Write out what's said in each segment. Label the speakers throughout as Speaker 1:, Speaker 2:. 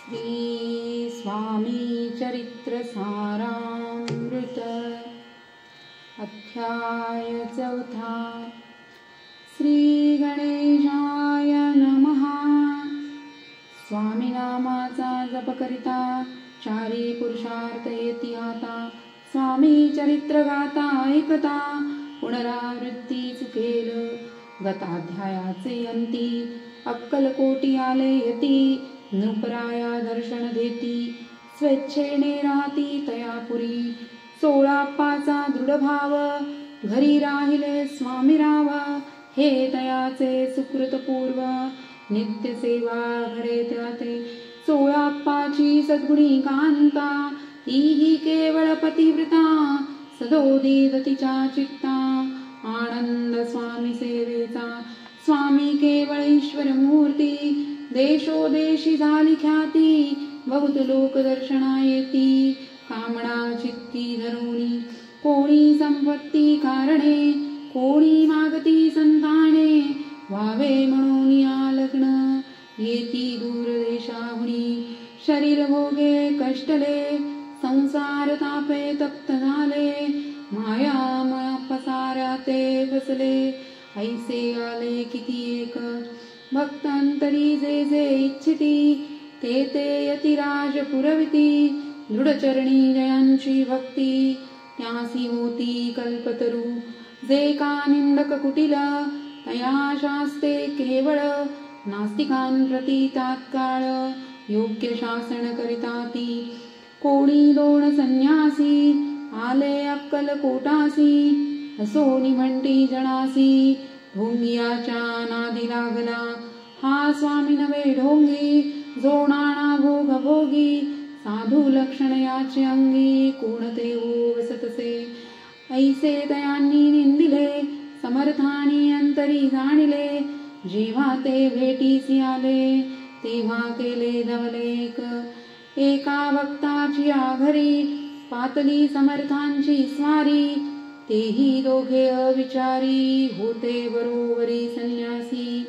Speaker 1: श्री स्वामी चरित्र सारामृत अध्याय 4 श्री गणेशाय नमः। स्वामी नामाचा जप करिता चारी पुरुषार्थ येती आता। स्वामी चरित्र गाता ऐकता पुनरावृत्ती चुकेल गताध्यायाचे अंती। अक्कलकोटी आले यती नृपराया दर्शन देती। स्वेच्छेने राहती तयापुरी 16 दृढ भाव। घरी राहिले स्वामी राव हे तयाचे सुकृत पूर्व। नित्य सेवा घडे त्याते 16 सद्गुणी कांता। तीही केवळ पतिव्रता सदोदित तिच्या चित्ता। आनंद स्वामी सेवेचा स्वामी केवळ ईश्वर मूर्ती। देशोदेशी झाली ख्याती बहुत लोक दर्शना येती। कामना चित्ती धरुनी कोणी संपत्ती कारणे। कोणी मागती संताने व्हावे म्हणून या लग्न। येती दूर देशाहुनी शरीर भोगे कष्टले। संसार तापे तप्त झाले माया पसाऱ्या ते बसले। ऐसे आले किती एक भक्तांतरी जे जे इच्छिती। ते ते यतिराज पुरविती दृढचरणी जयांची भक्ती। त्यासी होती कल्पतरू जे का निंदक कुटिल। तया शास्ते केवळ नास्तिकांप्रती तात्काळ योग्य शासन करिता ती। कोणी 2 संन्यासी आले अक्कलकोटासी। हसोनी म्हणती जणासी ढोंगियाच्या नादी लागला। हा स्वामी नवे ढोंगी जो नाना भोग भोगी। साधू लक्षण याचे अंगी कोणते हो वसतसे। ऐसे तयांनी निंदिले समर्थानी अंतरी जाणिले। जेव्हा ते भेटीसी आले तेव्हा केले धवलेक। एका भक्ताची आघरी पातली समर्थांची स्वारी। तेही दोघे अविचारी होते बरोबरी संन्यासी।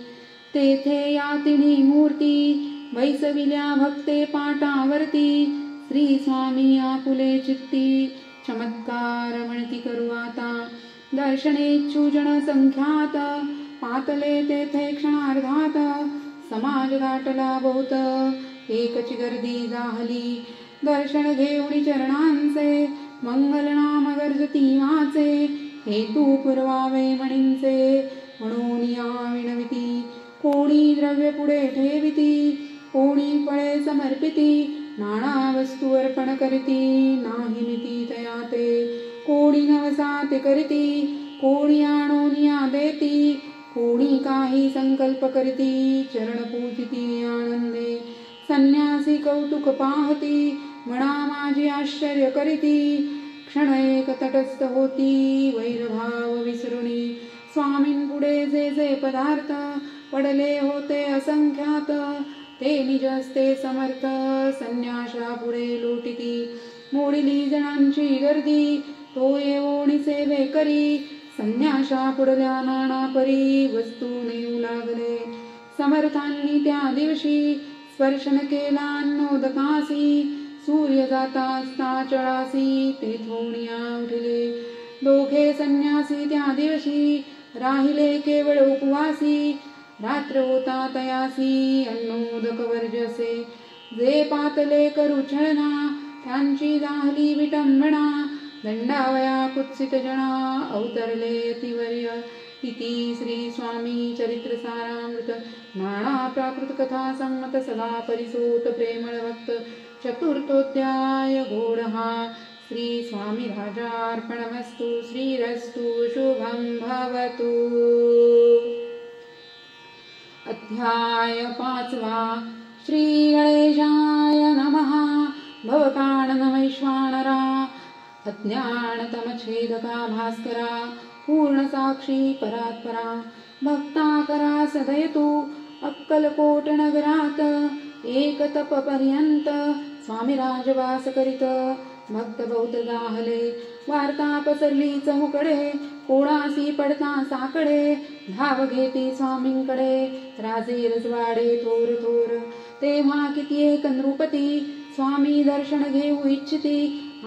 Speaker 1: तेथे यातिनी मूर्ती बैसविल्या भक्ते पाटावरती। श्री स्वामी आपुले चित्ती चमत्कार म्हणती करू आता। दर्शनेच्छू जन संख्यात पातले तेथे क्षणार्धात। समाज दाटला बहुत एकची गर्दी जाहली। दर्शन घेऊन चरणांचे मंगल नाम गर्जती वाचे। हेतू पुरवावे म्हणींचे म्हणून या विनविती। कोणी द्रव्य पुढे ठेविती कोणी फळे समर्पिती। नाना वस्तू अर्पण करीती नाही मिती तयाते। कोणी नवसाते करीती कोणी आणोनिया देती। कोणी काही संकल्प करीती चरण पूजिती आनंदे। संन्यासी कौतुक पाहती म्हणा माझी आश्चर्य करीती। क्षण एक तटस्थ होती वैरभाव विसरुनी। स्वामींपुढे जे जे पदार्थ पडले होते असंख्यात। ते निज असते समर्थ संन्यासा पुढे लोटिती। मोडिली जणांची गर्दी तो येवोनी सेवे करी। संन्यासा पुढल्या नाना परी वस्तू नेऊ लागले। समर्थांनी त्या दिवशी स्पर्शन केला अन्नोदकासी। सूर्य जाता असता चळासी तेथून उठले। दोघे संन्यासी त्या दिवशी राहिले केवळ उपवासी। रात्र होता तयासी अन्नोदक वर्जसे। जे पातले करू छळना त्यांची जाहली विटंबना। दंडावया कुत्सित जना अवतरले यतिवर्य। इति श्री स्वामी चरित्र सारामृत नाना प्राकृत कथा संमत सदा परिसोत प्रेमळ भक्त चतुर्थोध्याय घोडहा। श्री स्वामी राजार्पणमस्तु। श्रीरस्तु शुभं भवतु। अध्याय 5 श्री गणेशाय नमः। भवकानन वैश्वानरा अज्ञानतमच्छेदका भास्करा। पूर्ण साक्षी परात्परा भक्ताकरा सदयतु। अक्कलकोट नगरात एक तप पर्यंत स्वामी राजवास करीत। भक्त बहुत जाहले वार्ता पसरली चहूकडे। कोणासी पडता साकडे धाव घेती स्वामींकडे। राजे रजवाडे थोर थोर तेव्हा किती एक नृपती स्वामी दर्शन घेऊ इच्छिती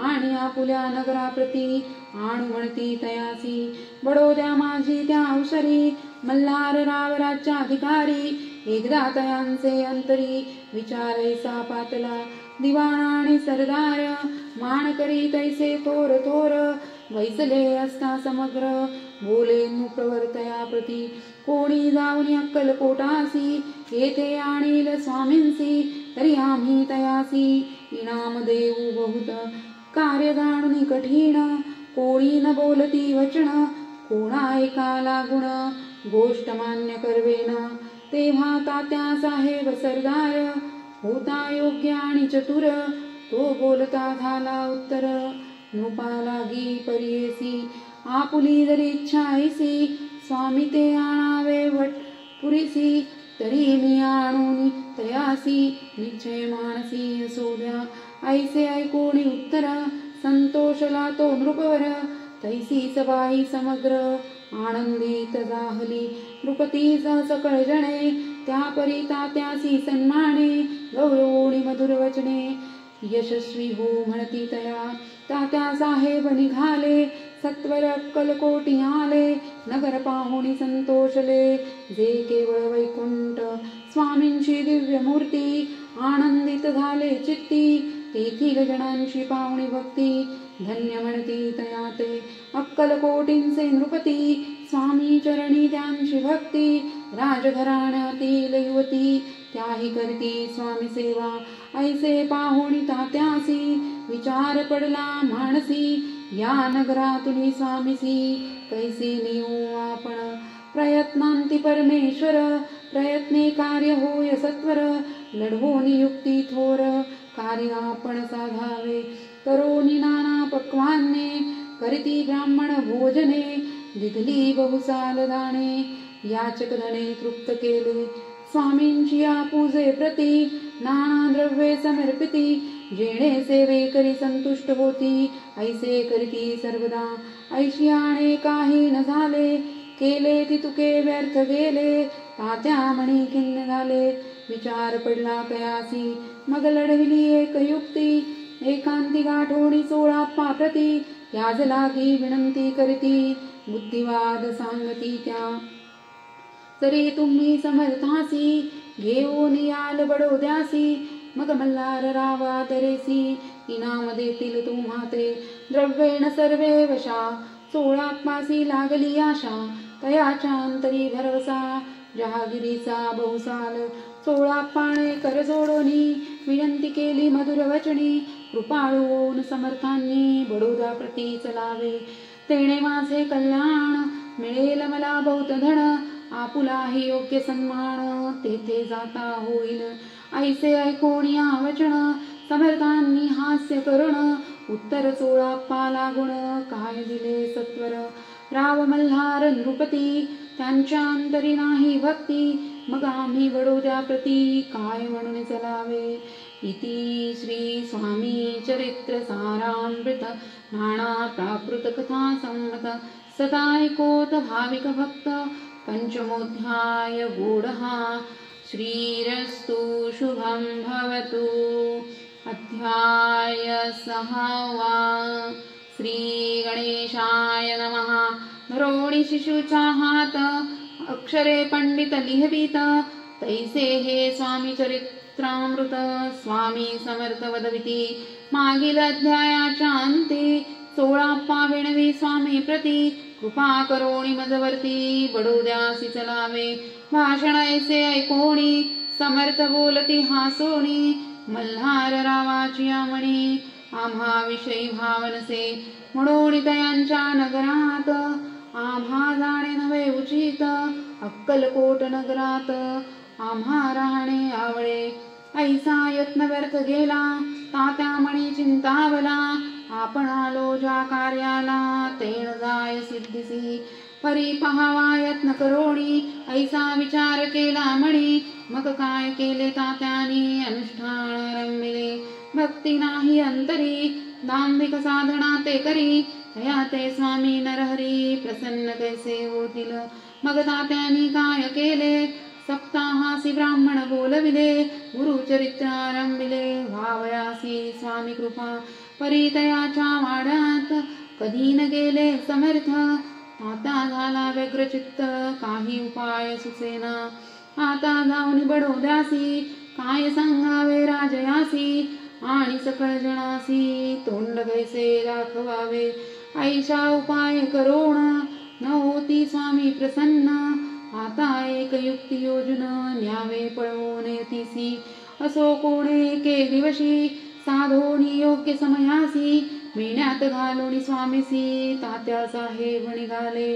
Speaker 1: आणि आपुल्या नगराप्रती आणू म्हणती तयासी बडोद्या माझी त्या अवसरी मल्हार राव राज्याधिकारी एकदा तयांचे अंतरी विचारैसा पातला दिवाण आणि सरदार मान करी तैसे थोर थोर वैसले असता समग्र बोले प्रवर्तया प्रती कोणी जाऊन अक्कलकोटासी येथे आणील स्वामींसी तरी आम्ही तयासी इनाम देऊ बहुत कार्य जाणून कठीण कोणी न बोलती वचन कोणा एका लागुण गोष्ट मान्य करवेन तेव्हा तात्या साहेब सरदार होता योग्य आणि चतुर तो बोलता झाला उत्तर नृपालागी परियेसी आपुली जरी इच्छा ऐसी स्वामी ते आणावे वट पुरीसी तरी मी आणून तयासी निश्चय मानसी असोद्या ऐसे ऐकोणी उत्तर संतोषला तो नृपवर तैसी सबाई समग्र आनंदित जाहली नृपतीचा सकळ जणे त्या परी तात्यासी सन्माने गौरवोणी मधुर वचने यशस्वी हो म्हणती तया तात्या साहेब निघाले सत्वर अक्कलकोटी आले नगर पाहुणी संतोषले जे केवळ वैकुंठ स्वामींची दिव्य मूर्ती आनंदित झाले चित्ती तेथील जणांची पाहुणी भक्ती धन्य म्हणती तया ते अक्कलकोटींचे नृपती स्वामी चरणी त्यांची भक्ती राजघराण्यातील युवती त्याही करती स्वामी सेवा ऐसे पाहुणी तात्यासी विचार पडला मानसी या नगरातुनी स्वामीसी कैसे नेऊ आपण प्रयत्नांती परमेश्वर प्रयत्ने कार्य होय सत्वर लढवोनी युक्ती थोर कार्य आपण साधावे करोनी नाना पक्वान्ने करीती ब्राह्मण भोजने दिधली बहुसाल दाणे याचक धने तृप्त केले स्वामींची पूजे प्रती नाना द्रव्ये समर्पिती जेणे सेवे करी संतुष्ट होती ऐसे करीती सर्वदा ऐशियाने काही न झाले केले ती तुके व्यर्थ गेले तात्या म्हणी खिन्न झाले विचार पडला कयासी मग लढविली एक युक्ती एकांती गाठोणी 16 प्रती याज लागी विनंती करीती बुद्धिवाद सांगती त्या तरी तुम्ही समर्थासी घेऊन याल बडोद्यासी मग मल्हार रावा तरेसी इनाम देतील तुम्हा ते द्रव्येण सर्वे वशा 16 लागली आशा तयाच्या अंतरी भरवसा जहागिरीचा बहुसाल 16 कर जोडोनी विनंती केली मधुर वचनी कृपाळून समर्थांनी बडोदा प्रती चलावे तेणे माझे कल्याण मिळेल मला बहुत धन आपुलाही योग्य सन्मान तेथे जाता होईल ऐसे ऐकोणी वचन समर्थांनी हास्य करुण उत्तर 16 लागुण काय दिले सत्वर राव मल्हार नृपती त्यांच्या अंतरी नाही भक्ती मग आम्ही बडोद्या प्रती काय म्हणून चलावे इति श्री स्वामी चरित्र सारामृत नाना प्राकृत कथा संमत सदा ऐकोत भाविक भक्त पंचमोध्याय गूढहा श्रीरस्तु शुभं भवतु अध्याय 6 श्री गणेशाय नमः धरोणी शिशुचा हात अक्षरे पंडित लिहवीत तैसे हे स्वामी चरित्रामृत स्वामी समर्थ वदविती मागील अध्यायाच्या अंती 16 विणवी स्वामी प्रती कृपा करोणी मजवर्ती बडोद्यासी चलावे भाषण ऐसे ऐकोणी समर्थ बोलती हासोणी मल्हार रावाची आमणी आम्हा विषयी भावनसे म्हणून तयांच्या नगरात आम्हा जाणे नवे उचित अक्कलकोट नगरात आम्हा राहणे आवळे ऐसा यत्न व्यर्थ गेला तात्या म्हणी चिंतावला आपण आलो ज्या कार्याला तेण जाय सिद्धिसी परी पहावा यत्न करोणी ऐसा विचार केला म्हणी मग काय केले तात्यानी अनुष्ठान रंगले भक्ती नाही अंतरी दांभिक साधना ते करी तया ते स्वामी नरहरी प्रसन्न कैसे होतील मग तात्यानी काय केले सप्ताहासी ब्राह्मण बोलविले गुरुचरित्रारंभिले भावयासी स्वामी कृपा परितयाच्या वाड्यात कधी न गेले समर्थ आता झाला व्यग्रचित्त काही उपाय सुचेना आता जाऊन बडोद्यासी काय सांगावे राजयासी आणि सकळ जणासी तोंड कैसे दाखवावे ऐशा उपाय करोण न होती स्वामी प्रसन्न आता एक युक्ती योजन न्यावे पळवून येतीसी असो कोणे एके दिवशी साधोनी योग्य समयासी मेण्यात घालून स्वामीसी तात्या साहेब निघाले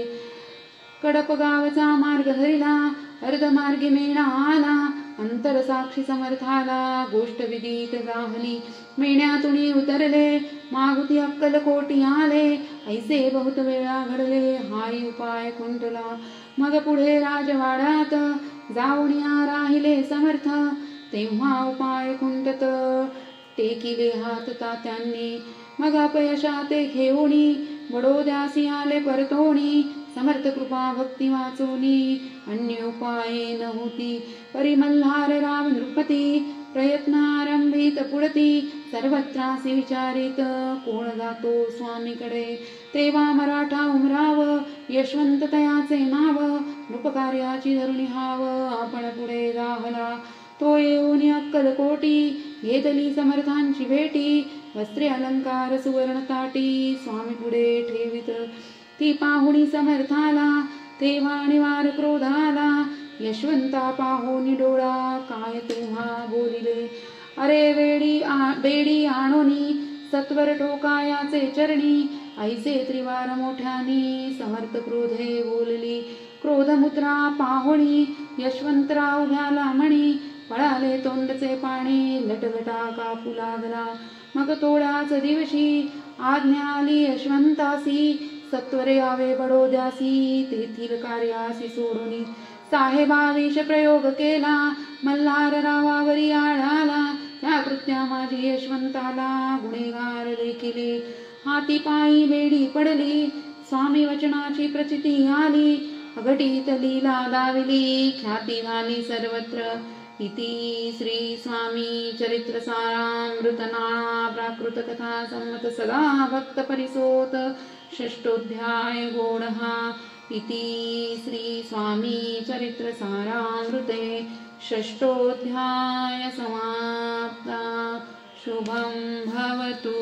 Speaker 1: कडप गावचा मार्ग धरिला अर्धमार्गी मेणा आला अंतर साक्षी समर्थाला गोष्ट विदित जाहली मेण्यातून उतरले मागुती अक्कलकोटी आले ऐसे बहुत वेळा घडले हाही उपाय खुंटला मग पुढे राजवाड्यात जाऊन राहिले समर्थ तेव्हा उपाय खुंटत टेकिले हात तात्यांनी मग अपयशाते घेऊनी बडोद्यासी आले परतोणी समर्थ कृपा भक्ती वाचोनी अन्य उपाये नव्हती परी मल्हार राव नृपती प्रयत्नारंभित पुढती सर्वत्रासी विचारित कोण जातो स्वामीकडे तेव्हा मराठा उमराव यशवंत तयाचे नाव नृपकार्याची धरुणी हाव आपण पुढे राहला तो येऊन अक्कलकोटी घेतली समर्थांची भेटी वस्त्रे अलंकार सुवर्ण ताटी स्वामी पुढे ठेवित ती पाहुणी समर्थाला तेव्हा निवार क्रोधाला यशवंता पाहुणी डोळा काय तेव्हा बोलिले अरे बेडी आणोनी सत्वर ठोकायाचे चरणी ऐसे त्रिवार मोठ्यानी समर्थ क्रोधे बोलली क्रोधमुद्रा पाहुणी यशवंतराव घ्याला म्हणी पळाले तोंडचे पाणी लटलटा कापू लागला मग थोड्याच दिवशी आज्ञा आली यशवंतासी सत्वरे यावे बडोद्यासी तेथील कार्यासी सोडून साहेबाविष प्रयोग केला मल्हार रावावरी आळाला त्या कृत्या माझी यशवंताला गुन्हेगार लेखिले हाती पायी बेडी पडली स्वामी वचनाची प्रचिती आली अघटित लीला दाविली ख्याती झाली सर्वत्र इति श्री स्वामी चरित्र सारामृतनाळा प्राकृत कथा सम्मत सदा भक्त परिसोत षष्ठोऽध्याय गौडः इति श्री स्वामी चरित्र सारामृते षष्ठोऽध्याय समाप्ता शुभं भवतु।